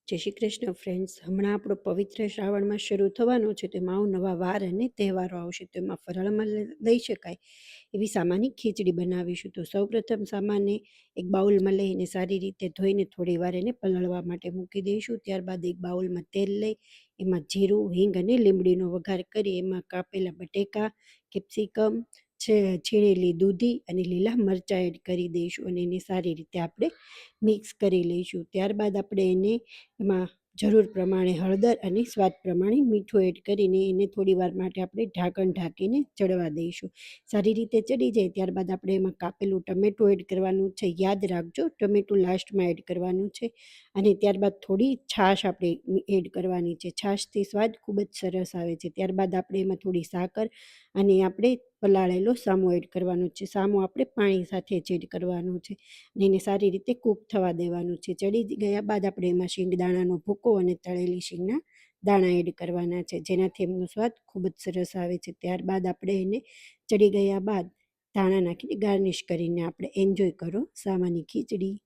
જય શ્રી કૃષ્ણ ફ્રેન્ડ્સ. હમણાં આપણો પવિત્ર શ્રાવણમાં શરૂ થવાનો છે, તો એમાં નવા વાર અને તહેવારો આવશે, તો એમાં ફરાળમાં લઈ શકાય એવી સામાની ખીચડી બનાવીશું. તો સૌપ્રથમ સામાને એક બાઉલમાં લઈને સારી રીતે ધોઈને થોડી વાર એને પલળવા માટે મૂકી દઈશું. ત્યારબાદ એક બાઉલમાં તેલ લઈ એમાં જીરું, હિંગ અને લીમડીનો વઘાર કરી એમાં કાપેલા બટેકા, કેપ્સિકમ, છીણેલી દૂધી અને લીલા મરચાં એડ કરી દઈશું અને એને સારી રીતે આપણે મિક્સ કરી લઈશું. ત્યારબાદ આપણે એમાં જરૂર પ્રમાણે હળદર અને સ્વાદ પ્રમાણે મીઠું એડ કરીને એને થોડી વાર માટે આપણે ઢાંકણ ઢાંકીને ચડવા દઈશું. સારી રીતે ચડી જાય ત્યારબાદ આપણે એમાં કાપેલું ટમેટું એડ કરવાનું છે. યાદ રાખજો, ટમેટું લાસ્ટમાં એડ કરવાનું છે. અને ત્યારબાદ થોડી છાશ આપણે એડ કરવાની છે. છાશથી સ્વાદ ખૂબ જ સરસ આવે છે. ત્યારબાદ આપણે એમાં થોડી સાકર અને આપણે પલાળેલો સામો એડ કરવાનો છે. સામો આપણે પાણી સાથે જ એડ કરવાનો છે અને એને સારી રીતે કૂક થવા દેવાનું છે. ચડી ગયા બાદ આપણે એમાં શિંગદાણાનો ભૂકો અને તળેલી શીંગના દાણા એડ કરવાના છે, જેનાથી એમનો સ્વાદ ખૂબ જ સરસ આવે છે. ત્યારબાદ આપણે એને ચડી ગયા બાદ ધાણા નાખીને ગાર્નિશ કરીને આપણે એન્જોય કરો સામાની ખીચડી.